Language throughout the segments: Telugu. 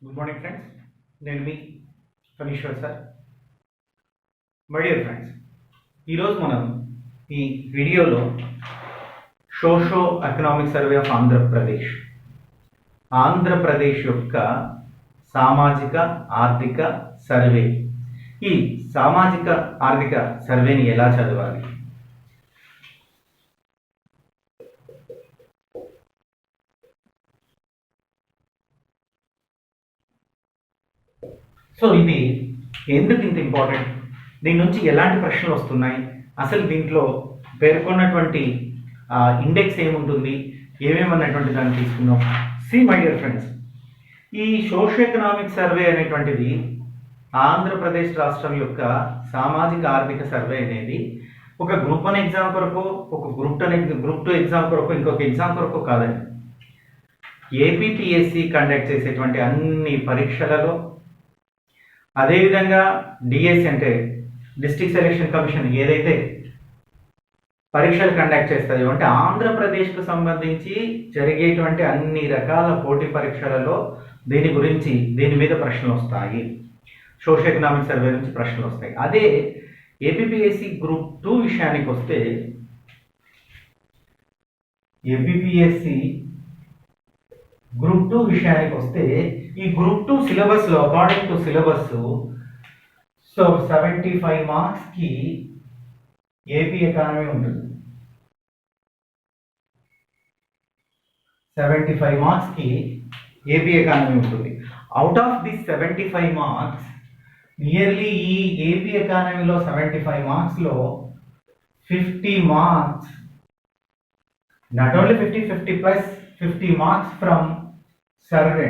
గుడ్ మార్నింగ్ ఫ్రెండ్స్, నేను మీ Phaneeshwar sir. My dear friends, ఈరోజు మనం ఈ వీడియోలో socio economic survey of Andhra Pradesh యొక్క సామాజిక ఆర్థిక సర్వే, ఈ సామాజిక ఆర్థిక సర్వేని ఎలా చదవాలి, సో ఇది ఎందుకు ఇంత ఇంపార్టెంట్, దీని నుంచి ఎలాంటి ప్రశ్నలు వస్తున్నాయి, అసలు దీంట్లో పేర్కొన్నటువంటి ఇండెక్స్ ఏముంటుంది, ఏమేమన్నటువంటి దాన్ని తీసుకుందాం. సి మై డియర్ ఫ్రెండ్స్, ఈ సోషో ఎకనామిక్ సర్వే అనేటువంటిది ఆంధ్రప్రదేశ్ రాష్ట్రం యొక్క సామాజిక ఆర్థిక సర్వే అనేది ఒక గ్రూప్ 1 ఎగ్జామ్ కొరకు, ఒక గ్రూప్ 2 ఎగ్జామ్ కొరకు, ఇంకొక ఎగ్జామ్ కొరకు కాదండి. ఏపీపీఎస్సి కండక్ట్ చేసేటువంటి అన్ని పరీక్షలలో, అదేవిధంగా డిఎస్సి అంటే డిస్ట్రిక్ట్ సెలక్షన్ కమిషన్ ఏదైతే పరీక్షలు కండక్ట్ చేస్తుందో, అంటే ఆంధ్రప్రదేశ్కు సంబంధించి జరిగేటువంటి అన్ని రకాల పోటీ పరీక్షలలో దీని మీద ప్రశ్నలు వస్తాయి. సోషో ఎకనామిక్ సర్వే నుంచి ప్రశ్నలు వస్తాయి. అదే ఏపీపీఎస్సి గ్రూప్ 2 విషయానికి వస్తే, ఏపీపీఎస్సి గ్రూప్ 2 విషయానికి వస్తే, ఈ గ్రూప్ 2 సిలబస్లో అకార్డింగ్ టు సిలబస్, సో 75 మార్క్స్కి ఏపీ ఎకానమీ ఉంటుంది. 75 మార్క్స్కి ఏపీ ఎకానమీ ఉంటుంది. Out of this 75 marks, nearly ఈ ఏపీ ఎకానమీలో 75 మార్క్స్లో 50 marks, not only 50 plus 50 marks from survey,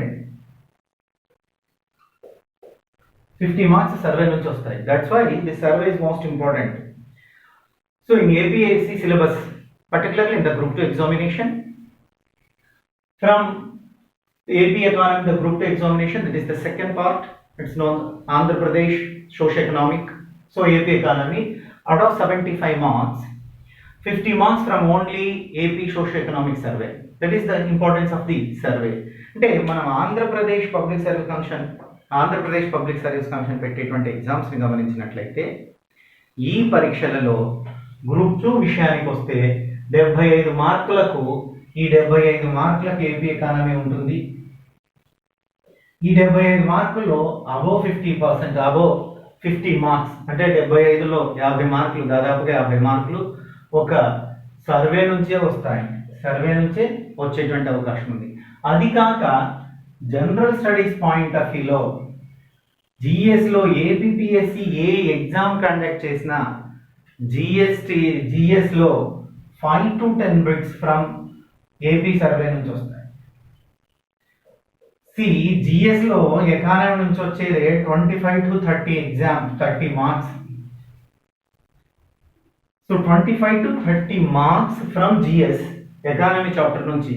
50 marks survey నుంచి వస్తాయి. That's why this survey is most important. So in APSC syllabus, particularly in the group 2 examination, from AP economic, the group 2 examination, that is the second part, it's known Andhra Pradesh socio-economic, so AP economy, out of 75 marks, 50 marks from only AP socio-economic survey. That is the importance of the survey. అంటే మనం ఆంధ్రప్రదేశ్ పబ్లిక్ సర్వీస్ కమిషన్ పెట్టేటువంటి ఎగ్జామ్స్ని గమనించినట్లయితే, ఈ పరీక్షలలో గ్రూప్ 2 విషయానికి వస్తే 75 మార్కులకు, ఈ 75 మార్కులకు ఏపీ ఎకానమీ ఉంటుంది. ఈ 75 మార్కుల్లో అబోవ్ 50%, అబోవ్ 50 మార్క్స్ అంటే 75లో 50 మార్కులు, దాదాపుగా 50 మార్కులు ఒక సర్వే నుంచే వస్తాయి. సర్వే నుంచే వచ్చేటువంటి అవకాశం ఉంది. అది కాక జనరల్ స్టడీస్ పాయింట్ ఆఫ్ వ్యూలో, జిఎస్లో ఏపీపీఎస్సి ఏ ఎగ్జామ్ కండక్ట్ చేసినా జిఎస్లో 5 to 10 bits from AP survey నుంచి వస్తాయి. జిఎస్లో ఎకానమీ నుంచి వచ్చేది 25 to 30 మార్క్స్. So 25 to 30 marks from GS economy chapter నుంచి,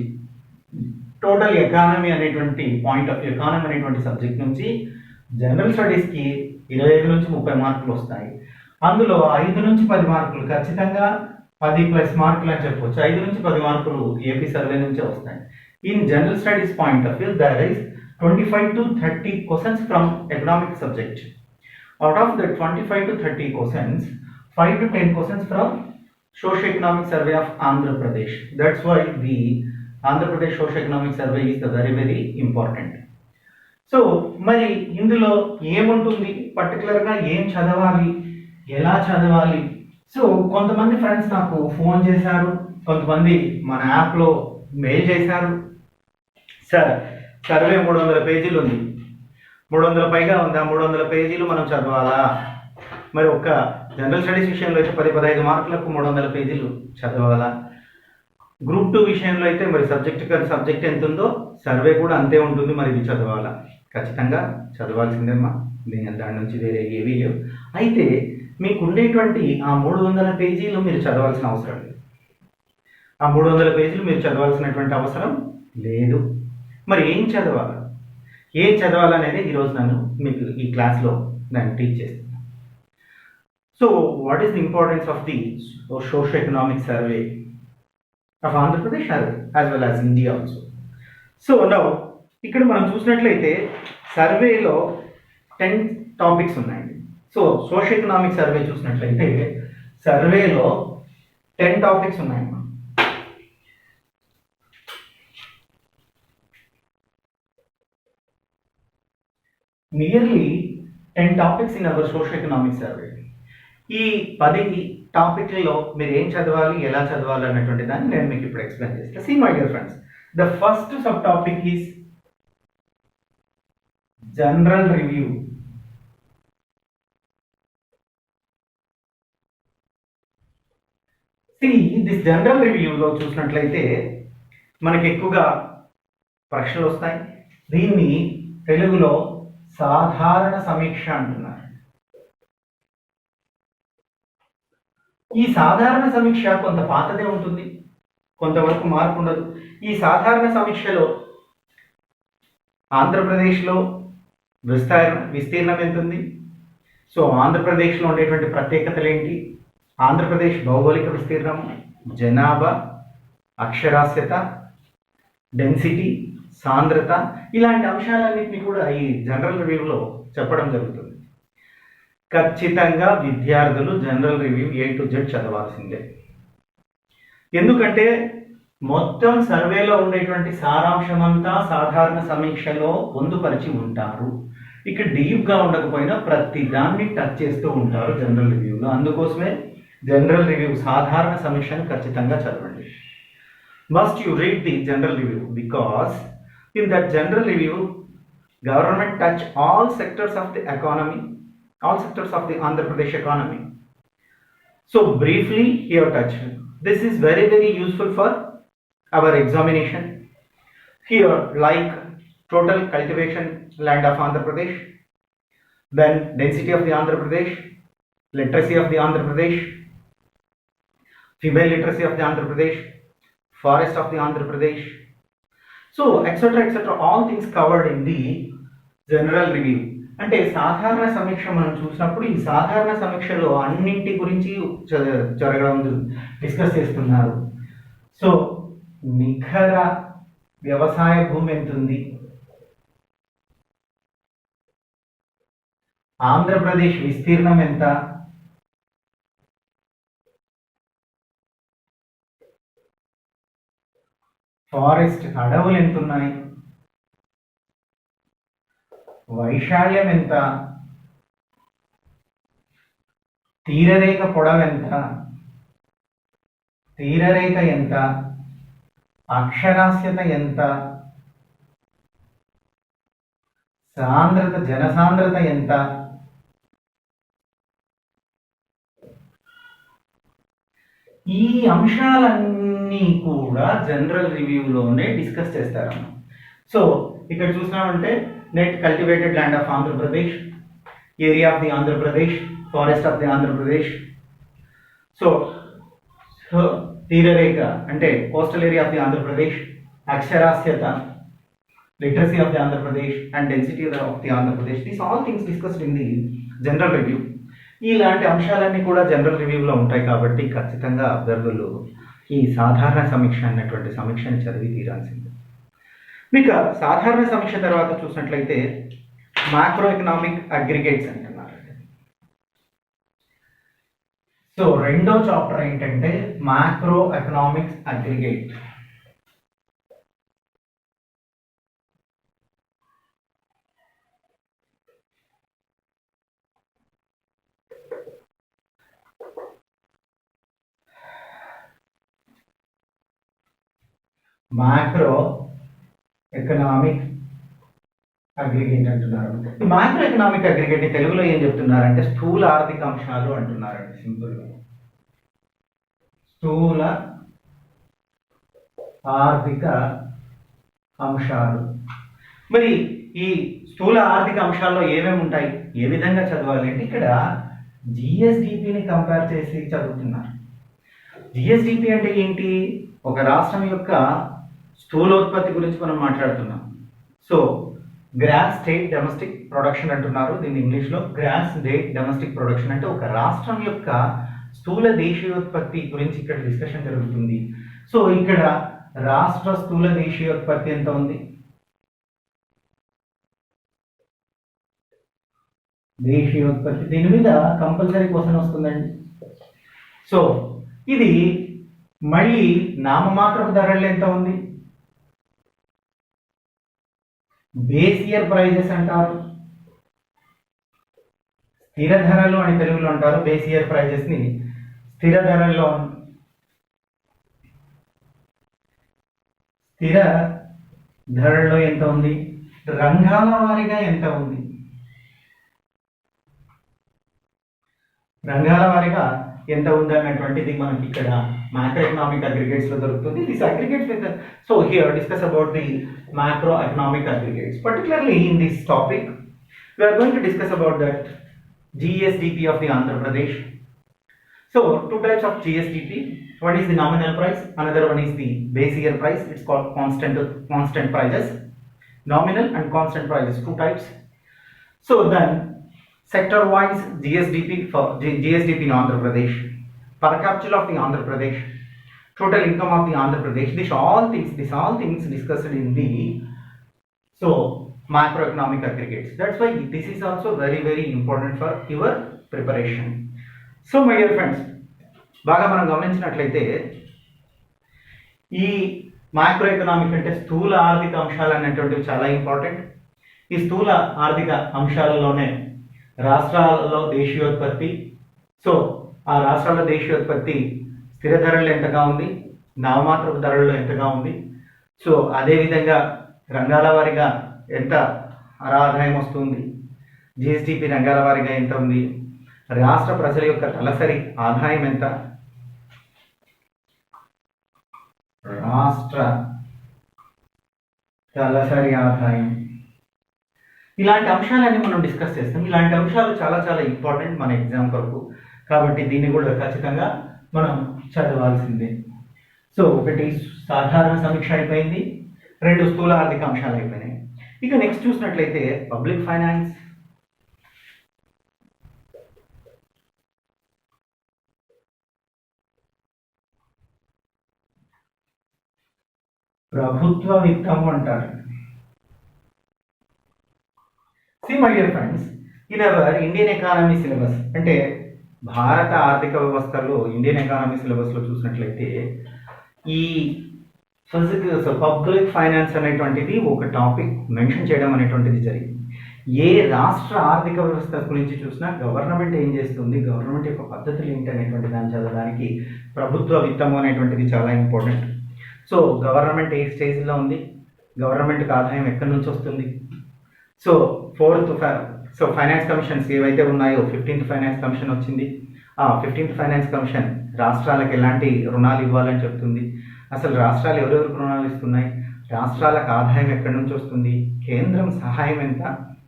టోటల్ ఎకానమీ అనేటువంటి పాయింట్ ఆఫ్ ఎకానమీ అనేటువంటి సబ్జెక్ట్ నుంచి జనరల్ స్టడీస్కి 25 నుంచి 30 మార్కులు వస్తాయి. అందులో 5 నుంచి 10 మార్కులు, ఖచ్చితంగా 10+ మార్కులు అని చెప్పవచ్చు. 5 నుంచి 10 మార్కులు ఏపీ సర్వే నుంచే వస్తాయి. In general studies point of view, there is 25 to 30 questions from economic subject. Out of that 25 to 30 questions, 5 to 10 questions from socio economic survey of Andhra Pradesh. That's why the Andhra Pradesh socio economic survey is the very very important. So మరి ఇందులో ఏముంటుంది, పర్టికులర్గా ఏం చదవాలి, ఎలా చదవాలి? సో కొంతమంది ఫ్రెండ్స్ నాకు ఫోన్ చేశారు, కొంతమంది మన యాప్లో మెయిల్ చేశారు. సార్, సర్వే 300 పేజీలు ఉంది, 300 పైగా ఉంది, 300 పేజీలు మనం చదవాలా? మరి ఒక జనరల్ స్టడీస్ విషయంలో అయితే 10-15 మార్కులకు 300 పేజీలు చదవాలా? గ్రూప్ 2 విషయంలో అయితే మరి సబ్జెక్ట్ ఎంత ఉందో సర్వే కూడా అంతే ఉంటుంది, మరి ఇది చదవాలా? ఖచ్చితంగా చదవాల్సిందేమ్మా, దాని నుంచి వేరే ఏవీ లేవు. అయితే మీకు ఉండేటువంటి ఆ 300 పేజీలు మీరు చదవాల్సిన అవసరం లేదు. ఆ 300 పేజీలు మీరు చదవాల్సినటువంటి అవసరం లేదు. మరి ఏం చదవాలనేది ఈరోజు మీకు ఈ క్లాస్లో నేను టీచ్ చేస్తున్నాను. So what is the importance of the socio economic survey of Andhra Pradesh as well as India also. So now ఇక్కడ మనం చూసినట్లయితే సర్వేలో 10 టాపిక్స్ ఉన్నాయండి. సో సోషల్ ఎకనామిక్ సర్వే చూసినట్లయితే సర్వేలో 10 టాపిక్స్ ఉన్నాయన్నమాట. Nearly 10 topics in our social economic survey. ఈ 10 టాపిక్లలో మీరు ఏం చదవాలి, ఎలా చదవాలి అన్నటువంటి దాన్ని నేను మీకు ఇప్పుడు ఎక్స్ప్లెయిన్ చేస్తాను. See my dear friends, the first sub topic is general review. See this general రివ్యూలో చూసినట్లయితే మనకి ఎక్కువగా ప్రశ్నలు వస్తాయి. దీన్ని తెలుగులో సాధారణ సమీక్ష అంటున్నారు. ఈ సాధారణ సమీక్ష కొంత పాతదే ఉంటుంది, కొంతవరకు మార్పు ఉండదు. ఈ సాధారణ సమీక్షలో ఆంధ్రప్రదేశ్లో విస్తీర్ణం ఎంత ఉంది, సో ఆంధ్రప్రదేశ్లో ఉండేటువంటి ప్రత్యేకతలు ఏంటి, ఆంధ్రప్రదేశ్ భౌగోళిక విస్తీర్ణం, జనాభా, అక్షరాస్యత, డెన్సిటీ, సాంద్రత, ఇలాంటి అంశాలన్నింటినీ కూడా ఈ జనరల్ రివ్యూలో చెప్పడం జరుగుతుంది. ఖచ్చితంగా విద్యార్థులు general review A to Z చదవాల్సిందే. ఎందుకంటే మొత్తం సర్వేలో ఉండేటువంటి సారాంశం అంతా సాధారణ సమీక్షలో పొందుపరిచి ఉంటారు. ఇక డీప్గా ఉండకపోయినా ప్రతి దాన్ని టచ్ చేస్తూ ఉంటారు జనరల్ రివ్యూలో. అందుకోసమే జనరల్ రివ్యూ సాధారణ సమీక్షను ఖచ్చితంగా చదవండి. Must you read the general review because in that general review government touch all sectors of the economy, all sectors of the Andhra Pradesh economy. So briefly here touch. This is very useful for our examination. Here like total cultivation land of Andhra Pradesh, then density of the Andhra Pradesh, literacy of the Andhra Pradesh, female literacy of the Andhra Pradesh, forest of the Andhra Pradesh. So etc. all things covered in the general review. అంటే సాధారణ సమీక్ష మనం చూసినప్పుడు ఈ సాధారణ సమీక్షలో అన్నింటి గురించి జరగడం డిస్కస్ చేస్తున్నారు. సో నిఖర వ్యవసాయ భూమి ఎంత ఉంది, ఆంధ్రప్రదేశ్ విస్తీర్ణం ఎంత, ఫారెస్ట్ అడవులు ఎంత ఉన్నాయి, వైశాల్యం ఎంత, తీరరేఖ పొడవు ఎంత, తీరరేఖ ఎంత, అక్షరాస్యత ఎంత, సాంద్రత జనసాంద్రత ఎంత, ఈ అంశాలన్నీ కూడా జనరల్ రివ్యూలోనే డిస్కస్ చేస్తారన్న. సో ఇక్కడ చూసినామంటే net cultivated land of Andhra Pradesh, area of the Andhra Pradesh, forest of the Andhra Pradesh, so తీరరేఖ అంటే coastal area of the Andhra Pradesh, అక్షరాస్యత, literacy of the Andhra Pradesh and density of the Andhra Pradesh. These all things discussed in the general review. ఇలాంటి అంశాలన్నీ కూడా జనరల్ రివ్యూలో ఉంటాయి కాబట్టి ఖచ్చితంగా అభ్యర్థులు ఈ సాధారణ సమీక్ష అన్నటువంటి సమీక్షని చదివి తీరాల్సిందే. మీకు సాధారణ సమీక్ష తర్వాత చూసినట్లయితే మ్యాక్రో ఎకనామిక్ అగ్రిగేట్స్ అంటున్నారు. సో రెండో చాప్టర్ ఏంటంటే macro economics aggregate. Macro economic aggregate అంటున్నారు. ఈ మ్యాక్రో ఎకనామిక్ అగ్రిగేట్ తెలుగులో ఏం చెప్తున్నారంటే స్థూల ఆర్థిక అంశాలు అంటున్నారండి. సింపుల్గా స్థూల ఆర్థిక అంశాలు. మరి ఈ స్థూల ఆర్థిక అంశాల్లో ఏమేమి ఉంటాయి, ఏ విధంగా చదవాలి అంటే ఇక్కడ జిఎస్డిపిని కంపేర్ చేసి చదువుతున్నారు. జిఎస్డిపి అంటే ఏంటి? ఒక రాష్ట్రం యొక్క స్థూలోత్పత్తి గురించి మనం మాట్లాడుతున్నాం. So gross state domestic production అంటున్నారు. దీన్ని ఇంగ్లీష్లో గ్రాస్ స్టేట్ డొమెస్టిక్ ప్రొడక్షన్ అంటే ఒక రాష్ట్రం యొక్క స్థూల దేశీయోత్పత్తి గురించి ఇక్కడ డిస్కషన్ జరుగుతుంది. సో ఇక్కడ రాష్ట్ర స్థూల దేశీయోత్పత్తి ఎంత ఉంది? దేశీయోత్పత్తి, దీని మీద కంపల్సరీ క్వశ్చన్ వస్తుందండి. సో ఇది మళ్ళీ నామమాత్రపు ధరలు ఎంత ఉంది, బేస్ ఇయర్ ప్రైజెస్ అంటారు, స్థిర ధరలు అని తెలుగులో అంటారు. బేస్ ఇయర్ ప్రైజెస్ ని స్థిర ధరల్లో, స్థిర ధరల్లో ఎంత ఉంది, రంగాల వారీగా ఎంత ఉంది, రంగాల వారీగా ఎంత ఉంది అన్నటువంటిది మనకి ఇక్కడ మ్యాక్రో ఎకనామిక్ అగ్రిగేట్స్ లో దొరుకుతుంది. This aggregates with, so here discuss about the macro economic aggregates. Particularly in this topic we are going to discuss about that GSDP of the Andhra Pradesh. So two types of GSDP, one is the nominal price, another one is the base year price. It's called constant prices, nominal and constant prices, two types. So then sector wise GSDP for GSDP in Andhra Pradesh, per capita of the Andhra Pradesh, total income of the Andhra Pradesh, these all things discussed in the so macroeconomic aggregates. That's why this is also very important for your preparation. So my dear friends, బాగా మనం గమనించినట్లయితే ఈ మైక్రో ఎకనామిక్ అంటే స్థూల ఆర్థిక అంశాలు అనేటువంటివి చాలా ఇంపార్టెంట్. ఈ స్థూల ఆర్థిక అంశాలలోనే రాష్ట్రాలలో దేశీయోత్పత్తి, సో ఆ రాష్ట్రాల దేశీయోత్పత్తి స్థిర ధరలు ఎంతగా ఉంది, నామమాత్రపు ధరల్లో ఎంతగా ఉంది, సో అదేవిధంగా రంగాల వారీగా ఎంత ఆదాయం వస్తుంది, జిఎస్డిపి రంగాల వారీగా ఎంత ఉంది, రాష్ట్ర ప్రజల యొక్క తలసరి ఆదాయం ఎంత, రాష్ట్ర తలసరి ఆదాయం, ఇలాంటి అంశాలన్నీ మనం డిస్కస్ చేస్తాం. ఇలాంటి అంశాలు చాలా ఇంపార్టెంట్ మన ఎగ్జామ్ కొరకు, కాబట్టి దీన్ని కూడా ఖచ్చితంగా మనం చదవాల్సిందే. సో ఒకటి సాధారణ సమీక్ష అయిపోయింది, రెండు స్థూల ఆర్థిక అంశాలు అయిపోయినాయి. ఇక నెక్స్ట్ చూసినట్లయితే పబ్లిక్ ఫైనాన్స్. ప్రభుత్వ విత్తము అంటారు. See my dear friends, in our Indian economy syllabus, అంటే భారత ఆర్థిక వ్యవస్థలో ఇండియన్ ఎకానమీ సిలబస్ లో చూసినట్లయితే ఈ పబ్లిక్ ఫైనాన్స్ అనేటువంటిది ఒక టాపిక్ మెన్షన్ చేయడం అనేటువంటిది జరిగింది. ఏ రాష్ట్ర ఆర్థిక వ్యవస్థ గురించి చూసినా గవర్నమెంట్ ఏం చేస్తుంది, గవర్నమెంట్ యొక్క పద్ధతులు ఏంటి అనేటువంటి దాన్ని చదవడానికి ప్రభుత్వ విత్తము అనేటువంటిది చాలా ఇంపార్టెంట్. సో గవర్నమెంట్ ఏ స్టేజ్లో ఉంది, గవర్నమెంట్కి ఆదాయం ఎక్కడి నుంచి వస్తుంది, సో ఫైనాన్స్ కమిషన్స్ ఏవైతే ఉన్నాయో 15th ఫైనాన్స్ కమిషన్ వచ్చింది. ఆ 15th ఫైనాన్స్ కమిషన్ రాష్ట్రాలకు ఎలాంటి రుణాలు ఇవ్వాలని చెప్తుంది, అసలు రాష్ట్రాలు ఎవరెవరికి రుణాలు ఇస్తున్నాయి, రాష్ట్రాలకు ఆదాయం ఎక్కడి నుంచి వస్తుంది, కేంద్రం సహాయం ఎంత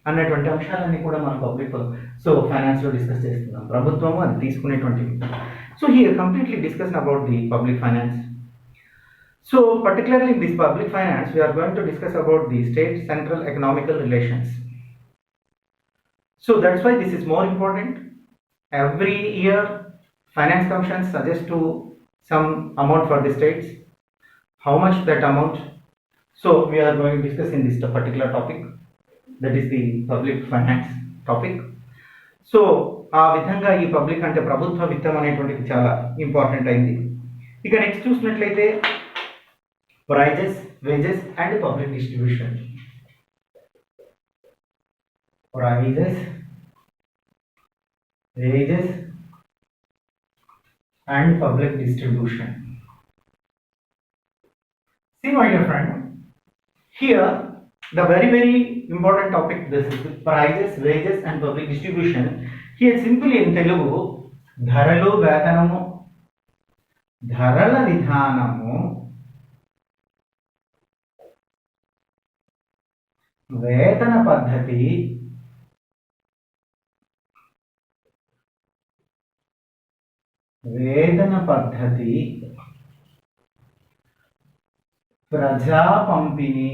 అన్నటువంటి అంశాలన్నీ కూడా మనం పబ్లిక్ ఫైనాన్స్లో డిస్కస్ చేస్తున్నాం. ప్రభుత్వము అది తీసుకునేటువంటివి. So here completely discussion about the public finance. So particularly in this public finance, we are going to discuss about the state central economical relations. So that's why this is more important. Every year finance commission suggests to some amount for the states. How much that amount? So we are going to discuss in this particular topic, that is the public finance topic. So ఆ విధంగా ఈ పబ్లిక్ అంటే ప్రభుత్వ విత్తం అనేటువంటిది చాలా ఇంపార్టెంట్ అయింది. ఇక నెక్స్ట్ చూసినట్లయితే prices, wages and public distribution. Prices, wages and public distribution. See my dear friend, here the very important topic, this is prices, wages and public distribution. Here simply in Telugu, ధరలు వేతనము, ధరల విధానము, వేతన పద్ధతి, ప్రజా పంపిణీ,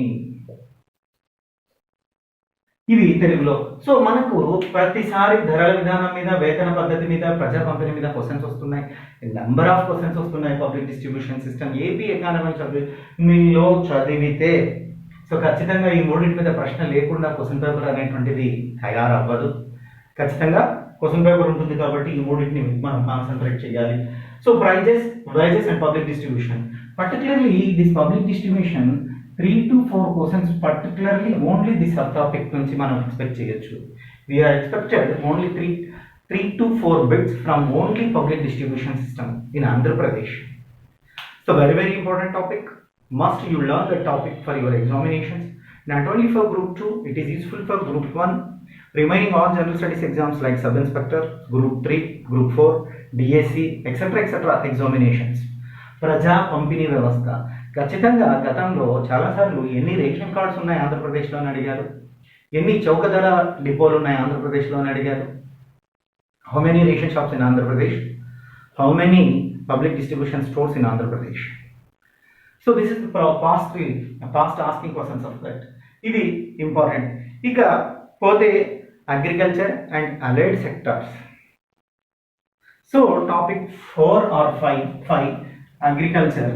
ఇవి తెలుగులో. సో మనకు ప్రతిసారి ధరల విధానం మీద, వేతన పద్ధతి మీద, ప్రజా పంపిణీ మీద క్వశ్చన్స్ వస్తున్నాయి. నెంబర్ ఆఫ్ క్వశ్చన్స్ వస్తున్నాయి. Public distribution system AP economy మీలో చదివితే సో ఖచ్చితంగా ఈ మూడింటి మీద ప్రశ్న లేకుండా క్వశ్చన్ పేపర్ అనేటువంటిది తయారవ్వదు. ఖచ్చితంగా క్వశ్చన్ పేపర్ ఉంటుంది కాబట్టి ఈ మూడింటిని మనం కాన్సన్ట్రేట్ చేయాలి. So wages and public distribution, particularly this public distribution 3 to 4 questions particularly only this sub topic నుంచి మనం ఎక్స్పెక్ట్ చేయొచ్చు. We are expected only 3 to 4 bits from only public distribution system in Andhra Pradesh. So very important topic. Must you learn the topic for your examinations. Not only for group 2, it is useful for group 1. Remaining all general studies exams like sub inspector, group 3, group 4, DSC, etc. examinations. ప్రజా పంపిణీ వ్యవస్థ, ఖచ్చితంగా గతంలో చాలాసార్లు ఎన్ని రేషన్ కార్డ్స్ ఉన్నాయి ఆంధ్రప్రదేశ్లో అని అడిగారు, ఎన్ని చౌక ధర డిపోలు ఉన్నాయి ఆంధ్రప్రదేశ్లో అని అడిగారు. How many ration shops in Andhra Pradesh? How many public distribution stores in Andhra Pradesh? So this is the past asking questions of that. ఇది ఇంపార్టెంట్. ఇక పోతే agriculture and allied sectors. So topic 4 or 5 agriculture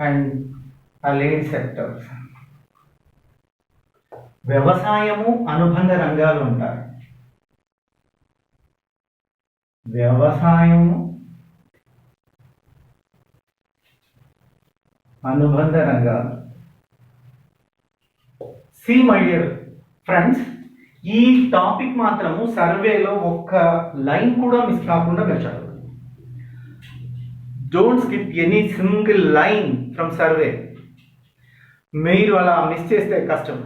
and allied sectors. వ్యవసాయము అనుబంధ రంగాలు ఉంటారు. వ్యవసాయము అనుబంధ రంగాలు. సి మై డియర్ ఫ్రెండ్స్, ఈ టాపిక్ మాత్రము సర్వేలో ఒక్క లైన్ కూడా మిస్ కాకుండా మీరు చదవండి. Don't skip any single line from survey. మీరు అలా మిస్ చేస్తే కష్టం.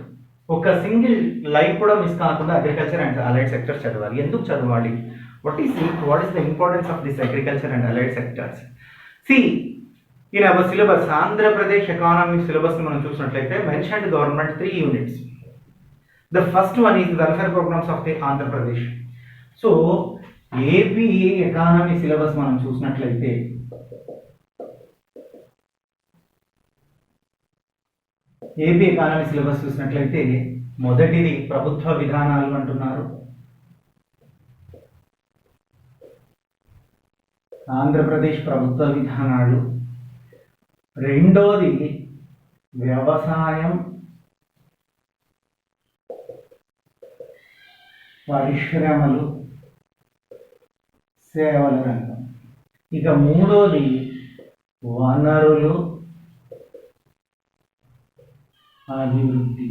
ఒక సింగిల్ లైన్ కూడా మిస్ కాకుండా అగ్రికల్చర్ అండ్ అలైడ్ సెక్టర్స్ చదవాలి. ఎందుకు చదవాలి? What is the importance of this agriculture and allied sectors? C in our syllabus, Andhra Pradesh economic syllabus మనం చూసినట్లయితే mentioned government 3 units. The first one is the welfare programs of the Andhra Pradesh. So AP economy syllabus మనం చూసినట్లయితే మొదటిది ప్రభుత్వ విధానాలు అంటున్నారు. ఆంధ్రప్రదేశ్ ప్రభుత్వ విధానాలు. రెండోది వ్యవసాయం, పరిశ్రమలు, సేవల రంగం. ఇక మూడోది వనరులు, అభివృద్ధి.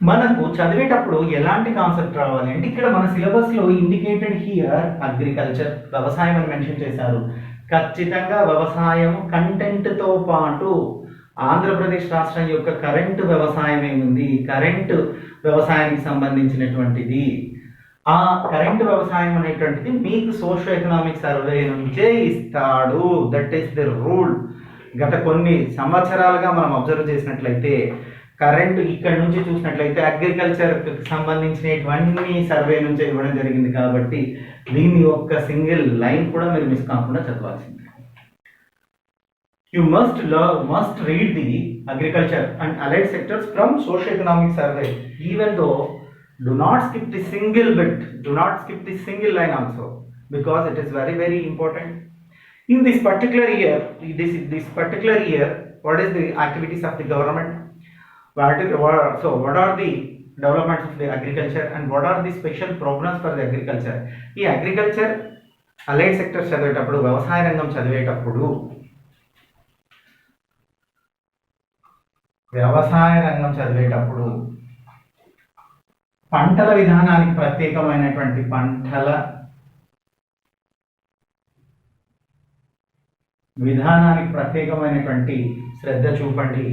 మనకు చదివేటప్పుడు ఎలాంటి కాన్సెప్ట్ రావాలి అంటే, ఇక్కడ మన సిలబస్లో ఇండికేటెడ్ హియర్ అగ్రికల్చర్, వ్యవసాయం అని మెన్షన్ చేశారు. ఖచ్చితంగా వ్యవసాయం కంటెంట్తో పాటు ఆంధ్రప్రదేశ్ రాష్ట్రం యొక్క కరెంటు వ్యవసాయం ఏముంది, కరెంటు వ్యవసాయానికి సంబంధించినటువంటిది, ఆ కరెంటు వ్యవసాయం అనేటువంటిది మీకు సోషో ఎకనామిక్ సర్వే నుంచే ఇస్తాడు. That is the rule. గత కొన్ని సంవత్సరాలుగా మనం అబ్జర్వ్ చేసినట్లయితే కరెంటు ఇక్కడ నుంచి చూసినట్లయితే అగ్రికల్చర్కి సంబంధించినటువంటి సర్వే నుంచే ఇవ్వడం జరిగింది. కాబట్టి దీన్ని ఒక్క సింగిల్ లైన్ కూడా మీరు మిస్ కాకుండా చదవాల్సింది. You must read the agriculture and allied sectors from socio-economic survey. Even though, do not skip the single bit, do not skip the single line also, because it is very important. In this particular year, what is the activities of the government? What are the developments of the agriculture and what are the special programs for the agriculture? ఈ agriculture allied sectors చదివేటప్పుడు, వ్యవసాయ రంగం చదివేటప్పుడు పంటల విధానానికి ప్రత్యేకమైనటువంటి శ్రద్ధ చూపండి.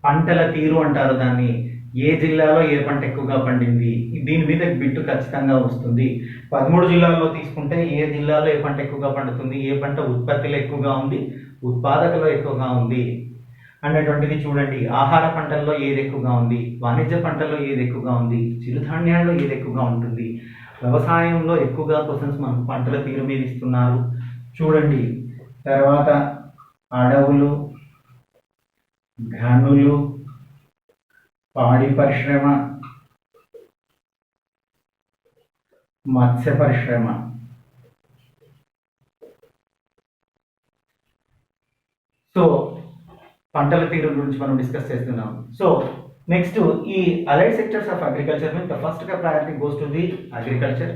పంటల తీరు అంటారు దాన్ని. ఏ జిల్లాలో ఏ పంట ఎక్కువగా పండింది, దీని మీద బిట్టు ఖచ్చితంగా వస్తుంది. 13 జిల్లాల్లో తీసుకుంటే ఏ జిల్లాలో ఏ పంట ఎక్కువగా పండుతుంది, ఏ పంట ఉత్పత్తిలో ఎక్కువగా ఉంది, ఉత్పాదకలో ఎక్కువగా ఉంది అన్నటువంటిది చూడండి. ఆహార పంటల్లో ఏది ఎక్కువగా ఉంది, వాణిజ్య పంటల్లో ఏది ఎక్కువగా ఉంది, చిరుధాన్యాల్లో ఏది ఎక్కువగా ఉంటుంది, వ్యవసాయంలో ఎక్కువగా క్వశ్చన్స్ మనకు పంటల తీరు మీద ఇస్తున్నారు చూడండి. తర్వాత అడవులు, గనులు, పాడి పరిశ్రమ, మత్స్య పరిశ్రమ. సో పంటల తీరు గురించి మనం డిస్కస్ చేస్తున్నాం. సో నెక్స్ట్ ఈ allied sectors of agriculture means the first priority goes to the agriculture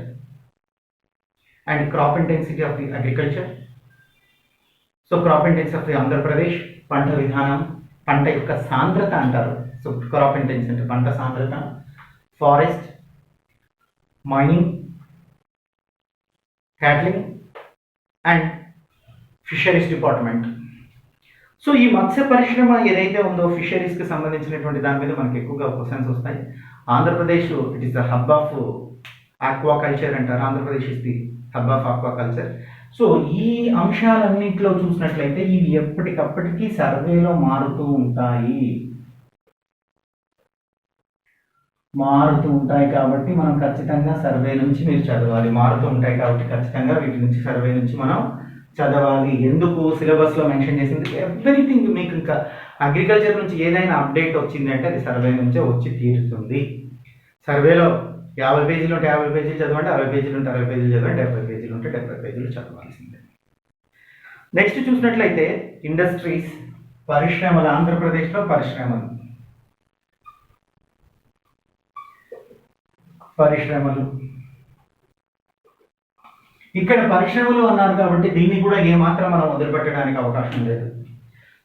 and crop intensity of the agriculture. So crop intensity of the Andhra Pradesh, పంట విధానం, పంట యొక్క సాంద్రత అంటారు. సో క్రాప్ ఇంటెన్సిటీ అంటే పంట సాంద్రత, forest, mining, cattling and fisheries department. So ఈ మత్స్య పరిశ్రమ ఏదైతే ఉందో ఫిషరీస్కి సంబంధించినటువంటి దాని మీద మనకి ఎక్కువగా క్వశ్చన్స్ వస్తాయి. Andhra Pradesh it is the hub of aquaculture అంటారు. Andhra Pradesh is the hub of aquaculture. So ఈ అంశాలన్నింటిలో చూసినట్లయితే ఇవి ఎప్పటికప్పటికీ సర్వేలో మారుతూ ఉంటాయి కాబట్టి మనం ఖచ్చితంగా సర్వే నుంచి మీరు చదవాలి. మారుతూ ఉంటాయి కాబట్టి ఖచ్చితంగా వీటి నుంచి సర్వే నుంచి మనం చదవాలి. ఎందుకు సిలబస్లో మెన్షన్ చేసింది ఎవ్రీథింగ్ మీకు ఇంకా అగ్రికల్చర్ నుంచి ఏదైనా అప్డేట్ వచ్చిందంటే అది సర్వే నుంచే వచ్చి తీరుతుంది. సర్వేలో 50 పేజీలు ఉంటే 50 పేజీలు చదవండి, 60 పేజీలు ఉంటే 60 పేజీలు చదవండి, 70 పేజీలు ఉంటే 70 పేజీలు చదవాల్సిందే. నెక్స్ట్ చూసినట్లయితే ఇండస్ట్రీస్, పరిశ్రమలు. ఆంధ్రప్రదేశ్లో పరిశ్రమలు ఇక్కడ పరిశ్రమలు అన్నారు కాబట్టి దీన్ని కూడా ఏమాత్రం మనం వదిలిపెట్టడానికి అవకాశం లేదు.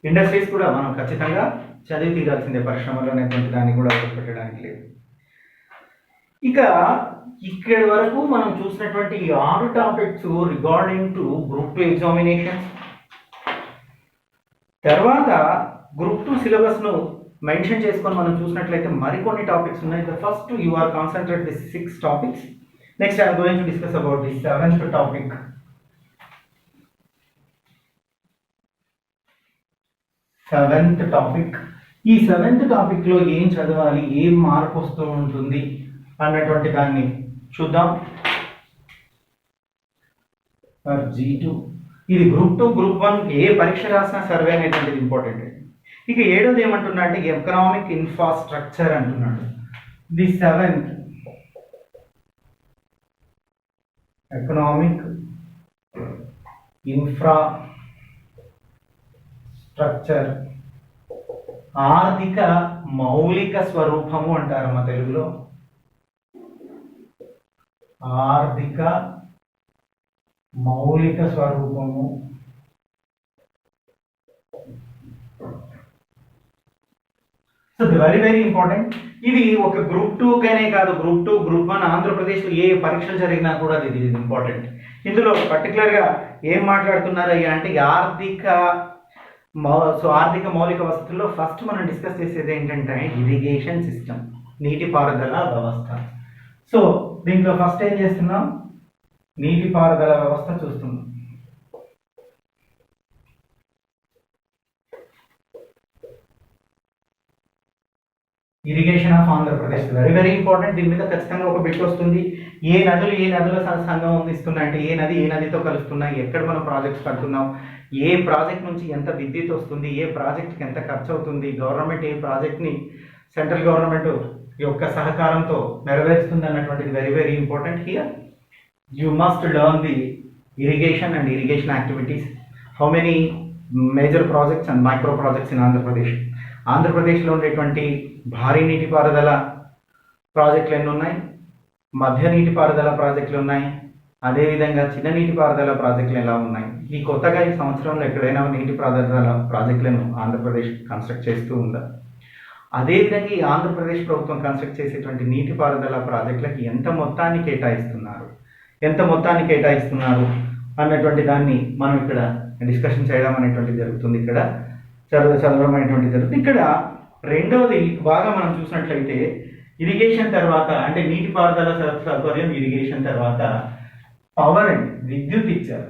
ఇండస్ట్రీస్ కూడా మనం ఖచ్చితంగా చదివి తీరాల్సిందే, పరిశ్రమలు అనేటువంటి దాన్ని కూడా వదిలిపెట్టడానికి లేదు. ఇక ఇక్కడి వరకు మనం చూసినటువంటి 6 topics regarding to group 2 examinations. తర్వాత గ్రూప్ 2 సిలబస్ను మెన్షన్ చేసుకొని మనం చూసినట్లయితే మరికొన్ని టాపిక్స్ ఉన్నాయి. The first you are concentrate the 6 topics. Next I am going to discuss about the 7th topic. ఈ 7th టాపిక్ లో ఏం చదవాలి, ఏం మార్క్ వస్తూ ఉంటుంది అన్నటువంటి దాన్ని చూద్దాం. G2 ఇది గ్రూప్ 2 గ్రూప్ 1 ఏ పరీక్ష రాసినా సర్వే అనేటువంటిది ఇంపార్టెంట్. ఇక 7th ఏమంటున్నా అంటే ఎకనామిక్ ఇన్ఫ్రాస్ట్రక్చర్ అంటున్నాడు. ది 7th ఎకనామిక్ ఇన్ఫ్రాస్ట్రక్చర్, ఆర్థిక మౌలిక స్వరూపము అంటారు మా తెలుగులో. ఆర్థిక మౌలిక స్వరూపము. So very very important. ఇది ఒక గ్రూప్ 2 కనే కాదు, గ్రూప్ 2 గ్రూప్ 1 ఆంధ్రప్రదేశ్లో ఏ పరీక్షలు జరిగినా కూడా ఇది ఇంపార్టెంట్. ఇందులో పర్టికులర్గా ఏం మాట్లాడుతున్నారయ్యా అంటే ఆర్థిక మౌలిక వసతుల్లో ఫస్ట్ మనం డిస్కస్ చేసేది ఏంటంటే ఇరిగేషన్ సిస్టమ్, నీటిపారుదల వ్యవస్థ. సో దీంట్లో ఫస్ట్ ఏం చేస్తున్నాం, నీటిపారుదల వ్యవస్థ చూస్తున్నాం. Irrigation of Andhra Pradesh very very important. దీని మీద ఖచ్చితంగా ఒక బిట్ వస్తుంది. ఏ నదుల సంగమం ఇస్తున్నాయి అంటే ఏ నదితో కలుస్తున్నాయి, ఎక్కడ మనం ప్రాజెక్ట్స్ కడుతున్నాం, ఏ ప్రాజెక్ట్ నుంచి ఎంత విద్యుత్ వస్తుంది, ఏ ప్రాజెక్ట్కి ఎంత ఖర్చు అవుతుంది, గవర్నమెంట్ ఏ ప్రాజెక్ట్ని సెంట్రల్ గవర్నమెంట్ యొక్క సహకారంతో నెరవేరుస్తుంది అన్నటువంటిది very very important. Here you must learn the irrigation and irrigation activities. How many major projects and micro projects in Andhra Pradesh. ఆంధ్రప్రదేశ్లో ఉండేటువంటి భారీ నీటిపారుదల ప్రాజెక్టులు ఎన్ని ఉన్నాయి, మధ్య నీటిపారుదల ప్రాజెక్టులు ఉన్నాయి, అదేవిధంగా చిన్న నీటిపారుదల ప్రాజెక్టులు ఎలా ఉన్నాయి. ఈ కొత్తగా ఈ సంవత్సరంలో ఎక్కడైనా నీటిపారుదల ప్రాజెక్టులను ఆంధ్రప్రదేశ్ కన్స్ట్రక్ట్ చేస్తూ ఉందా, అదేవిధంగా ఈ ఆంధ్రప్రదేశ్ ప్రభుత్వం కన్స్ట్రక్ట్ చేసేటువంటి నీటిపారుదల ప్రాజెక్టులకి ఎంత మొత్తాన్ని కేటాయిస్తున్నారు అన్నటువంటి దాన్ని మనం ఇక్కడ డిస్కషన్ చేయడం అనేటువంటిది జరుగుతుంది. ఇక్కడ చదవడం అనేటువంటిది జరుగుతుంది. ఇక్కడ రెండవది బాగా మనం చూసినట్లయితే ఇరిగేషన్ తర్వాత అంటే నీటిపారుదల సౌకర్యం, ఇరిగేషన్ తర్వాత పవర్ అండ్ విద్యుత్ ఇచ్చారు.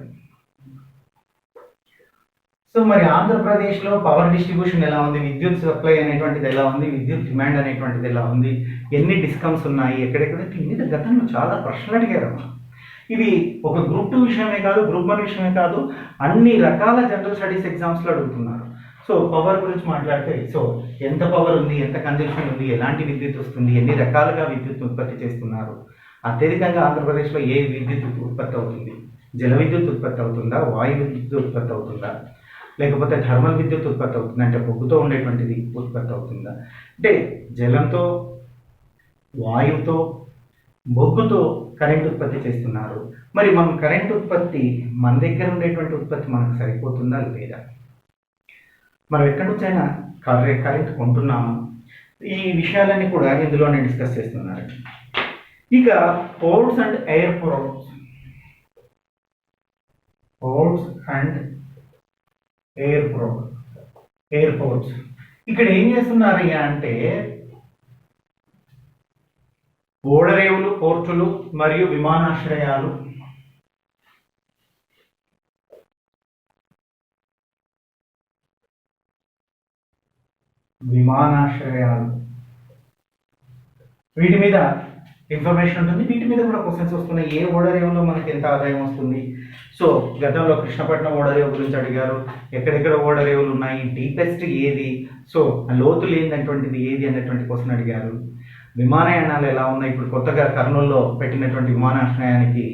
సో మరి ఆంధ్రప్రదేశ్లో పవర్ డిస్ట్రిబ్యూషన్ ఎలా ఉంది, విద్యుత్ సప్లై అనేటువంటిది ఎలా ఉంది, విద్యుత్ డిమాండ్ అనేటువంటిది ఎలా ఉంది, ఎన్ని డిస్కమ్స్ ఉన్నాయి, ఎక్కడెక్కడ మీద గతంలో చాలా ప్రశ్నలు అడిగారు. ఇది ఒక గ్రూప్ 2 విషయమే కాదు, గ్రూప్ 1 విషయమే కాదు, అన్ని రకాల జనరల్ స్టడీస్ ఎగ్జామ్స్లో అడుగుతున్నారు. సో పవర్ గురించి మాట్లాడితే సో ఎంత పవర్ ఉంది, ఎంత కన్జంప్షన్ ఉంది, ఎలాంటి విద్యుత్ వస్తుంది, ఎన్ని రకాలుగా విద్యుత్ ఉత్పత్తి చేస్తున్నారు, అత్యధికంగా ఆంధ్రప్రదేశ్లో ఏ విద్యుత్ ఉత్పత్తి అవుతుంది, జల విద్యుత్ ఉత్పత్తి అవుతుందా, వాయు విద్యుత్ ఉత్పత్తి అవుతుందా, లేకపోతే థర్మల్ విద్యుత్ ఉత్పత్తి అవుతుంది, అంటే బొగ్గుతో ఉండేటువంటిది ఉత్పత్తి అవుతుందా? అంటే జలంతో, వాయువుతో, బొగ్గుతో కరెంట్ ఉత్పత్తి చేస్తున్నారు. మరి మనం కరెంట్ ఉత్పత్తి మన దగ్గర ఉండేటువంటి ఉత్పత్తి మనకు సరిపోతుందా లేదా? మనం ఎక్కడి నుంచైనా కరెంట్ కొంటున్నాము. ఈ విషయాలన్నీ కూడా ఇందులోనే డిస్కస్ చేస్తున్నారు. ఇక ports and airports, ports and airports ఇక్కడ ఏం చేస్తున్నారు అంటే ఓడరేవులు, పోర్టులు మరియు విమానాశ్రయాలు, వీటి మీద ఇన్ఫర్మేషన్ ఉంటుంది. వీటి మీద కూడా క్వశ్చన్స్ వస్తున్నాయి. ఏ ఓడరేవులో మనకి ఎంత ఆదాయం వస్తుంది? సో గతంలో కృష్ణపట్నం ఓడరేవు గురించి అడిగారు. ఎక్కడెక్కడ ఓడరేవులు ఉన్నాయి, డీపెస్ట్ ఏది, సో లోతు లేనటువంటిది ఏది అనేటువంటి క్వశ్చన్ అడిగారు. విమానయానాలు ఎలా ఉన్నాయి? ఇప్పుడు కొత్తగా కర్నూలులో పెట్టినటువంటి విమానాశ్రయానికి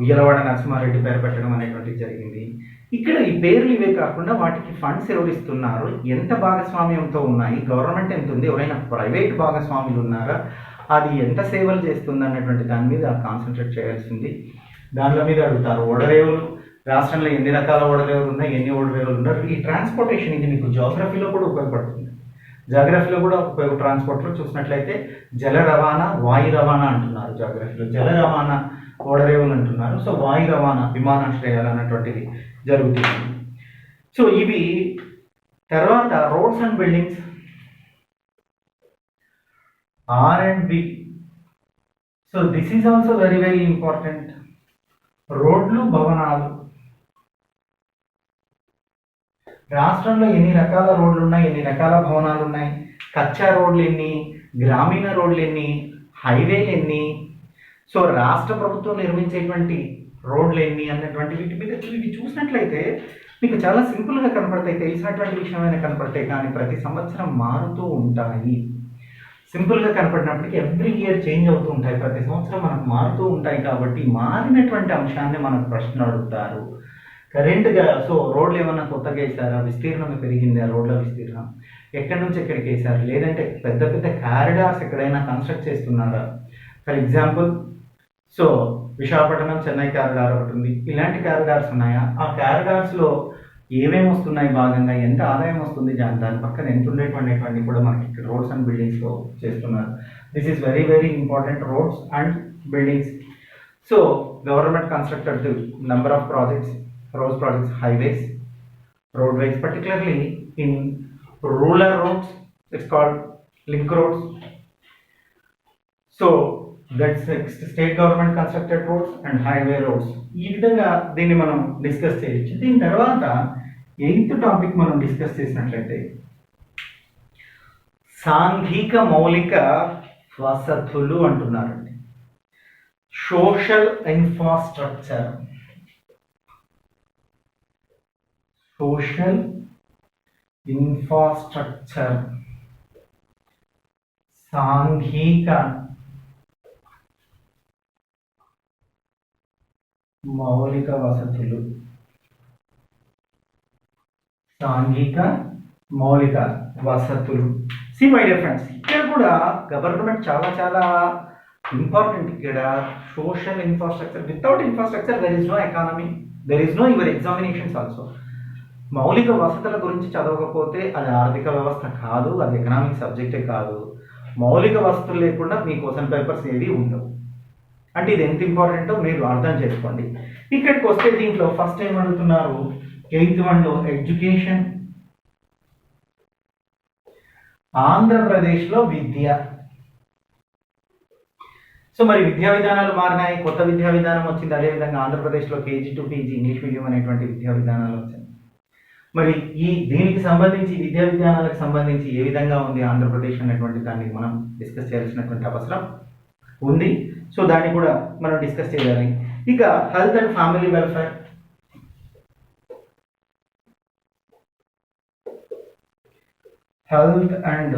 ఉయ్యలవాడ నరసింహారెడ్డి పేరు పెట్టడం అనేటువంటిది జరిగింది. ఇక్కడ ఈ పేర్లు ఇవే కాకుండా వాటికి ఫండ్స్ ఎవరు ఇస్తున్నారు, ఎంత భాగస్వామ్యంతో ఉన్నాయి, గవర్నమెంట్ ఎంత ఉంది, ఎవరైనా ప్రైవేట్ భాగస్వాములు ఉన్నారా, అది ఎంత సేవలు చేస్తుంది అన్నటువంటి దాని మీద కాన్సన్ట్రేట్ చేయాల్సింది. దానిలో మీద అడుగుతారు. ఓడరేవులు, రాష్ట్రంలో ఎన్ని రకాల ఓడరేవులు ఉన్నాయి, ఎన్ని ఓడరేవులు ఉన్నారు. ఈ ట్రాన్స్పోర్టేషన్ ఇది మీకు జాగ్రఫీలో కూడా ఉపయోగపడుతుంది. జాగ్రఫీలో కూడా ట్రాన్స్పోర్ట్లో చూసినట్లయితే జల రవాణా, వాయు రవాణా అంటున్నారు. జాగ్రఫీలో జల రవాణా ఓడరేవులు అంటున్నారు. సో వాయు రవాణా, విమానాశ్రయాలు అన్నటువంటిది జరుగుతుంది. సో ఇవి తర్వాత roads and buildings, R&B. So this is also very very important. రోడ్లు, భవనాలు, రాష్ట్రంలో ఎన్ని రకాల రోడ్లు ఉన్నాయి, ఎన్ని రకాల భవనాలు ఉన్నాయి, కచ్చా రోడ్లు ఎన్ని, గ్రామీణ రోడ్లు ఎన్ని, హైవేలు ఎన్ని, సో రాష్ట్ర ప్రభుత్వం నిర్మించేటువంటి రోడ్లు ఎన్ని అన్నటువంటి వీటి మీద ఇవి చూసినట్లయితే మీకు చాలా సింపుల్గా కనపడతాయి, తెలిసినటువంటి విషయమైనా కనపడతాయి. కానీ ప్రతి సంవత్సరం మారుతూ ఉంటాయి. సింపుల్గా కనపడినప్పటికీ ఎవ్రీ ఇయర్ చేంజ్ అవుతూ ఉంటాయి. ప్రతి సంవత్సరం మనకు మారుతూ ఉంటాయి. కాబట్టి మారినటువంటి అంశాన్ని మనకు ప్రశ్న అడుగుతారు. కరెంట్గా సో రోడ్లు ఏమన్నా కొత్తగా వేసారా, విస్తీర్ణం పెరిగిందా, రోడ్ల విస్తీర్ణం ఎక్కడి నుంచి ఎక్కడికి వేసారు, లేదంటే పెద్ద పెద్ద కారిడార్స్ ఎక్కడైనా కన్స్ట్రక్ట్ చేస్తున్నారా. For example so Visakhapatnam Chennai corridor ఒకటి ఉంది. ఇలాంటి కారిడార్స్ ఉన్నాయా, ఆ కారిడార్స్లో ఏమేమి వస్తున్నాయి, భాగంగా ఎంత ఆదాయం వస్తుంది, దాని పక్కన ఎంత ఉండేటువంటి కూడా మనకి ఇక్కడ రోడ్స్ అండ్ బిల్డింగ్స్లో చేస్తున్నారు. This is very very important, roads and buildings. So government constructed number of projects, road projects, highways, roadways, particularly in rural roads, it's called link roads. So that's state government constructed roads and highway roads. ఈ విధంగా దీన్ని మనం డిస్కస్ చేయొచ్చు. దీని తర్వాత 8th టాపిక్ మనం డిస్కస్ చేసినట్లయితే సాంఘిక మౌలిక వసతులు అంటున్నారండి. సోషల్ ఇన్ఫ్రాస్ట్రక్చర్, సోషల్ ఇన్ఫ్రాస్ట్రక్చర్, సాంఘిక మౌలిక వసతులు, సాంఘిక మౌలిక వసతులు. సి మై డియర్ ఫ్రెండ్స్, ఇక్కడ కూడా గవర్నమెంట్ చాలా చాలా ఇంపార్టెంట్. ఇక్కడ social infrastructure, without infrastructure there is no economy, there is no your examinations also. మౌలిక వసతుల గురించి చదవకపోతే అది ఆర్థిక వ్యవస్థ కాదు, అది ఎకనామిక్ సబ్జెక్టే కాదు. మౌలిక వసతులు లేకుండా మీ క్వశ్చన్ పేపర్స్ ఏవి ఉండవు. అంటే ఇది ఎంత ఇంపార్టెంటో మీరు అర్థం చేసుకోండి. ఇక్కడికి వస్తే దీంట్లో ఫస్ట్ ఏం అడుగుతున్నారు, 8th వన్లో ఎడ్యుకేషన్, ఆంధ్రప్రదేశ్లో విద్య. సో మరి విద్యా విధానాలు మారినాయి, కొత్త విద్యా విధానం వచ్చింది. అదేవిధంగా ఆంధ్రప్రదేశ్లో KG to PG English medium అనేటువంటి విద్యా విధానాలు వచ్చాయి. మరి దీనికి సంబంధించి విద్యా విధానాలకు సంబంధించి ఏ విధంగా ఉంది ఆంధ్రప్రదేశ్ అనేటువంటి దాన్ని మనం డిస్కస్ చేయాల్సినటువంటి అవసరం ఉంది. సో దాన్ని కూడా మనం డిస్కస్ చేయాలి. ఇక health and family welfare, health and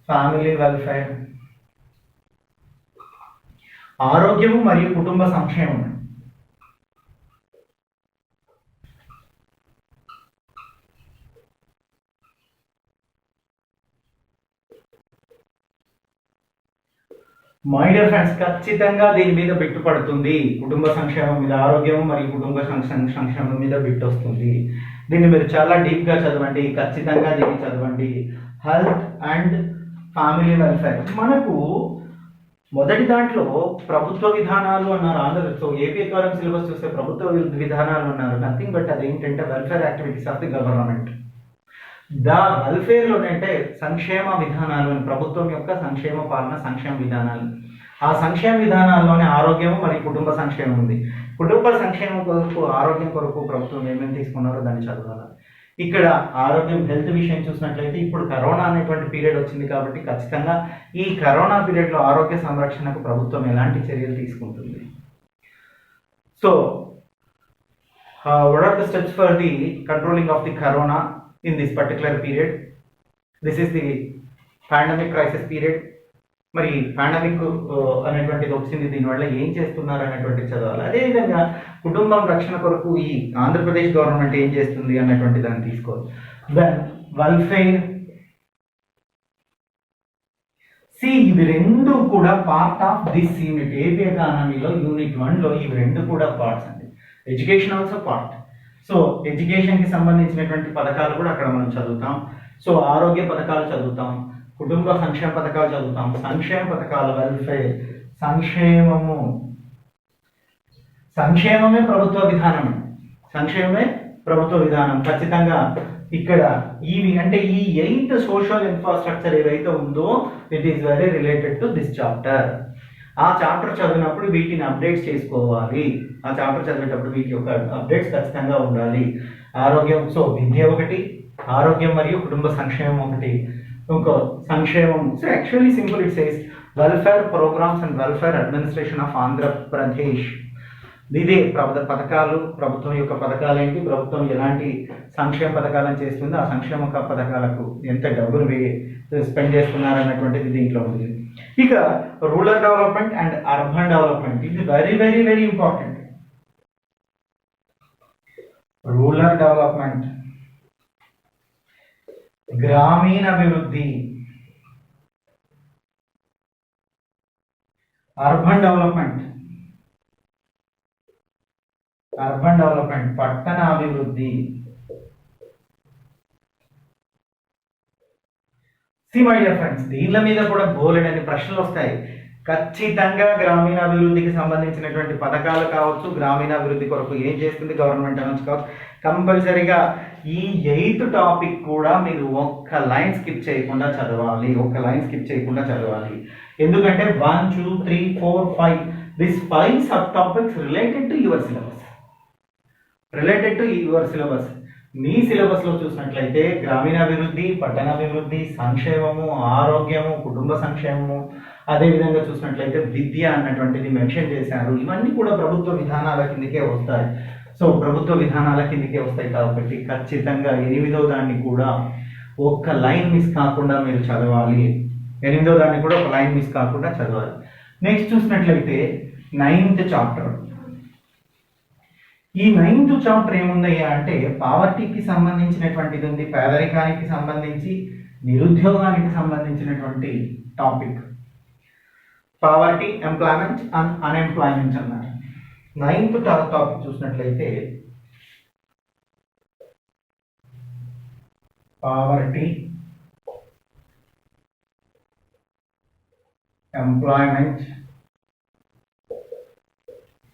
family welfare, ఆరోగ్యము మరియు కుటుంబ సంక్షేమం, మై డియర్ ఫ్రెండ్స్, ఖచ్చితంగా దీని మీద బిట్టు పడుతుంది. కుటుంబ సంక్షేమం మీద, ఆరోగ్యం మరియు కుటుంబ సంక్షేమం మీద బిట్టు వస్తుంది. దీన్ని మీరు చాలా డీప్గా చదవండి, ఖచ్చితంగా దీన్ని చదవండి. హెల్త్ అండ్ ఫ్యామిలీ వెల్ఫేర్ మనకు మొదటి దాంట్లో ప్రభుత్వ విధానాలు అన్నారు. ఆంధ్రప్రదేశ్ ఏపీ ఎకానమీ సిలబస్ చూస్తే ప్రభుత్వ విధానాలు అన్నారు. నథింగ్ బట్ అదేంటంటే welfare activities of the government. వెల్ఫేర్లో అంటే సంక్షేమ విధానాలు, ప్రభుత్వం యొక్క సంక్షేమ పాలన, సంక్షేమ విధానాలు. ఆ సంక్షేమ విధానాల్లోనే ఆరోగ్యం మరియు కుటుంబ సంక్షేమం ఉంది. కుటుంబ సంక్షేమం కొరకు, ఆరోగ్యం కొరకు ప్రభుత్వం ఏమేమి తీసుకున్నారో దాన్ని చదవాలి. ఇక్కడ ఆరోగ్యం, హెల్త్ విషయం చూసినట్లయితే ఇప్పుడు కరోనా అనేటువంటి పీరియడ్ వచ్చింది కాబట్టి ఖచ్చితంగా ఈ కరోనా పీరియడ్లో ఆరోగ్య సంరక్షణకు ప్రభుత్వం ఎలాంటి చర్యలు తీసుకుంటుంది. So what are the steps for the controlling of the corona in this particular period? This is the pandemic crisis period. మరి పాండమిక్ అనేటువంటిది వచ్చింది, దీనివల్ల ఏం చేస్తున్నారు అనేటువంటిది చదవాలి. అదేవిధంగా కుటుంబం రక్షణ కొరకు ఈ ఆంధ్రప్రదేశ్ గవర్నమెంట్ ఏం చేస్తుంది అన్నటువంటి దాన్ని తీసుకోవాలి. Then welfare. ఇవి రెండు కూడా part of this unit. AP ఎకానమీలో యూనిట్ 1లో ఇవి రెండు కూడా పార్ట్స్ అండి. Education also part. సో ఎడ్యుకేషన్కి సంబంధించినటువంటి పథకాలు కూడా అక్కడ మనం చదువుతాం. సో ఆరోగ్య పథకాలు చదువుతాం, కుటుంబ సంక్షేమ పథకాలు చదువుతాం. సంక్షేమ పథకాలు, వెల్ఫేర్, సంక్షేమమే ప్రభుత్వ విధానం. సంక్షేమమే ప్రభుత్వ విధానం. ఖచ్చితంగా ఇక్కడ ఇవి అంటే ఈ 8 సోషల్ ఇన్ఫ్రాస్ట్రక్చర్ ఏదైతే ఉందో it is very related to this chapter. ఆ చాప్టర్ చదివినప్పుడు వీటిని అప్డేట్స్ చేసుకోవాలి. ఆ చాప్టర్ చదివేటప్పుడు వీటి యొక్క అప్డేట్స్ ఖచ్చితంగా ఉండాలి. ఆరోగ్యం, సో విద్య ఒకటి, ఆరోగ్యం మరియు కుటుంబ సంక్షేమం ఒకటి, ఇంకో సంక్షేమం. So actually simple, it says welfare programmes and welfare administration of Andhra Pradesh. ఇదే పథకాలు, ప్రభుత్వం యొక్క పథకాలు ఏంటి, ప్రభుత్వం ఎలాంటి సంక్షేమ పథకాలను చేస్తుంది, ఆ సంక్షేమ పథకాలకు ఎంత డబ్బులు స్పెండ్ చేస్తున్నారు అన్నటువంటిది దీంట్లో ఉంది. ఇక rural development and urban development, ఇది very very very important. Rural development, గ్రామీణ అభివృద్ధి, అర్బన్ డెవలప్మెంట్, పట్టణ అభివృద్ధి. మై డియర్ ఫ్రెండ్స్, దీనిల మీద కూడా బోలెడని ప్రశ్నలు వస్తాయి. ఖచ్చితంగా గ్రామీణాభివృద్ధికి సంబంధించినటువంటి పథకాలు కావచ్చు, గ్రామీణాభివృద్ధి కొరకు ఏం చేస్తుంది గవర్నమెంట్ అనొచ్చు కావచ్చు. కంపల్సరీగా ఈ 8th టాపిక్ కూడా మీరు ఒక్క లైన్ స్కిప్ చేయకుండా చదవాలి. ఎందుకంటే 1, 2, 3, 4, 5 this 5 sub topics related to your syllabus. మీ సిలబస్లో చూసినట్లయితే గ్రామీణాభివృద్ధి, పట్టణాభివృద్ధి, సంక్షేమము, ఆరోగ్యము, కుటుంబ సంక్షేమము, అదేవిధంగా చూసినట్లయితే విద్య అన్నటువంటిది మెన్షన్ చేశారు. ఇవన్నీ కూడా ప్రభుత్వ విధానాల కిందకే వస్తాయి. సో ప్రభుత్వ విధానాల కిందకే వస్తాయి కాబట్టి ఖచ్చితంగా 8వ దాన్ని కూడా ఒక్క లైన్ మిస్ కాకుండా మీరు చదవాలి. 8వ దాన్ని కూడా ఒక లైన్ మిస్ కాకుండా చదవాలి. నెక్స్ట్ చూసినట్లయితే 9th చాప్టర్. ఈ 9th చాప్టర్ ఏముందయ్యా అంటే పావర్టీకి సంబంధించినటువంటిది ఉంది, పేదరికానికి సంబంధించి, నిరుద్యోగానికి సంబంధించినటువంటి topic. Poverty, employment and unemployment అన్నారు. 9th టాపిక్ చూసినట్లయితే పావర్టీ, ఎంప్లాయ్మెంట్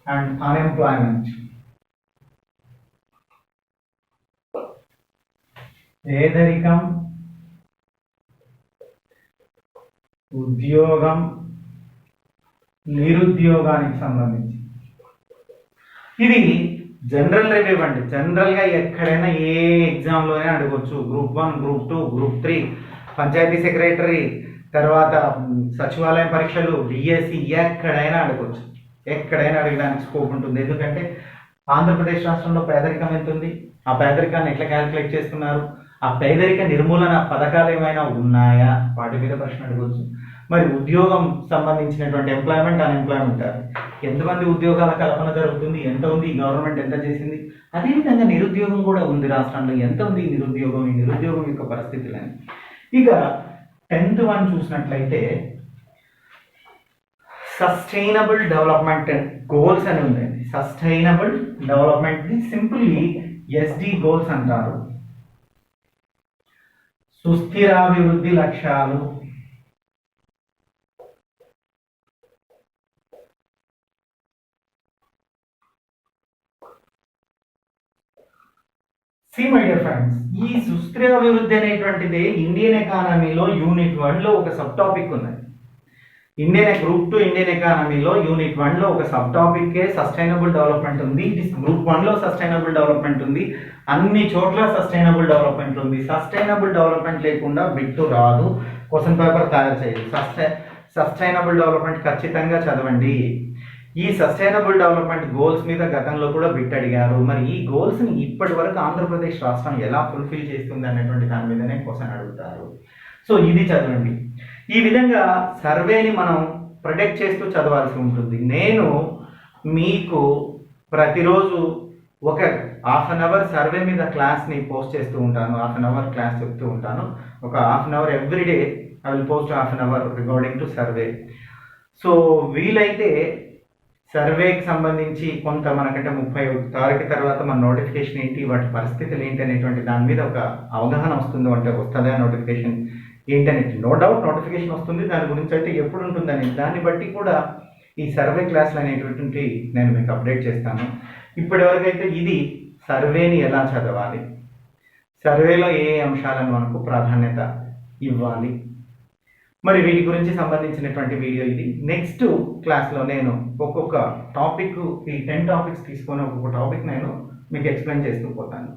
అండ్ అన్ఎంప్లాయ్మెంట్. పేదరికం, ఉద్యోగం, నిరుద్యోగానికి సంబంధించి. ఇది జనరల్ రివ్యూ అండి. జనరల్గా ఎక్కడైనా ఏ ఎగ్జామ్లోనే అడగవచ్చు. Group 1, group 2, group 3, panchayat secretary, తర్వాత సచివాలయం పరీక్షలు, డిఎస్సి, ఎక్కడైనా అడగవచ్చు. ఎక్కడైనా అడగడానికి స్కోప్ ఉంటుంది. ఎందుకంటే ఆంధ్రప్రదేశ్ రాష్ట్రంలో పేదరికం ఎంత ఉంది, ఆ పేదరికాన్ని ఎట్లా క్యాలిక్యులేట్ చేస్తున్నారు, ఆ పేదరిక నిర్మూలన పథకాలు ఏమైనా ఉన్నాయా, వాటి మీద ప్రశ్న అడగవచ్చు. మరి ఉద్యోగం సంబంధించినటువంటి ఎంప్లాయ్మెంట్, అన్ఎంప్లాయ్మెంట్, ఎంతమంది ఉద్యోగాల కల్పన జరుగుతుంది, ఎంత ఉంది, గవర్నమెంట్ ఎంత చేసింది. అదేవిధంగా నిరుద్యోగం కూడా ఉంది రాష్ట్రంలో, ఎంత ఉంది ఈ నిరుద్యోగం యొక్క పరిస్థితులని. ఇక 10th 1 చూసినట్లయితే సస్టైనబుల్ డెవలప్మెంట్ గోల్స్ అని ఉందండి. సస్టైనబుల్ డెవలప్మెంట్ ని సింపుల్లీ ఎస్డి గోల్స్ అంటారు. సుస్థిరాభివృద్ధి లక్ష్యాలు. సి మై డియర్ ఫ్రెండ్స్, ఈ సుస్థిర అభివృద్ధి అనేటువంటిది ఇండియన్ ఎకానమీలో యూనిట్ 1లో ఒక సబ్ టాపిక్ ఉన్నది. గ్రూప్ 2 ఇండియన్ ఎకానమీలో యూనిట్ 1లో ఒక సబ్ టాపిక్కే సస్టైనబుల్ డెవలప్మెంట్ ఉంది. గ్రూప్ 1లో సస్టైనబుల్ డెవలప్మెంట్ ఉంది. అన్ని చోట్ల సస్టైనబుల్ డెవలప్మెంట్ ఉంది. సస్టైనబుల్ డెవలప్మెంట్ లేకుండా బిట్టు రాదు, క్వశ్చన్ పేపర్ తయారు చేయదు. సస్టైనబుల్ డెవలప్మెంట్ ఖచ్చితంగా చదవండి. ఈ సస్టైనబుల్ డెవలప్మెంట్ గోల్స్ మీద గతంలో కూడా బిట్ అడిగారు. మరి ఈ గోల్స్ని ఇప్పటి వరకు ఆంధ్రప్రదేశ్ రాష్ట్రం ఎలా ఫుల్ఫిల్ చేస్తుంది అనేటువంటి దాని మీదనే క్వశ్చన్ అడుగుతారు. సో ఇది చదవండి. ఈ విధంగా సర్వేని మనం ప్రొటెక్ట్ చేస్తూ చదవాల్సి ఉంటుంది. నేను మీకు ప్రతిరోజు ఒక హాఫ్ అన్ అవర్ సర్వే మీద క్లాస్ని పోస్ట్ చేస్తూ ఉంటాను. హాఫ్ అన్ అవర్ క్లాస్ చెప్తూ ఉంటాను. ఒక half an hour everyday I will post half an hour regarding to survey. So వీలైతే సర్వేకి సంబంధించి కొంత మనకంటే 31 తారీఖు తర్వాత మన నోటిఫికేషన్ ఏంటి, వాటి పరిస్థితులు ఏంటి అనేటువంటి దాని మీద ఒక అవగాహన వస్తుందో, అంటే వస్తుందా నోటిఫికేషన్ ఏంటనేది. నో డౌట్ నోటిఫికేషన్ వస్తుంది, దాని గురించి అయితే ఎప్పుడు ఉంటుందని దాన్ని బట్టి కూడా ఈ సర్వే క్లాసులు అనేటువంటి నేను మీకు అప్డేట్ చేస్తాను. ఇప్పటివరకైతే ఇది సర్వేని ఎలా చదవాలి, సర్వేలో ఏ అంశాలను మనకు ప్రాధాన్యత ఇవ్వాలి, మరి వీటి గురించి సంబంధించినటువంటి వీడియో ఇది. నెక్స్ట్ క్లాస్లో నేను ఒక్కొక్క టాపిక్, ఈ 10 టాపిక్స్ తీసుకొని ఒక్కొక్క టాపిక్ నేను మీకు ఎక్స్ప్లెయిన్ చేస్తూ పోతాను.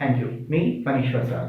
Thank you. మీ మనీశ్వర్ సార్.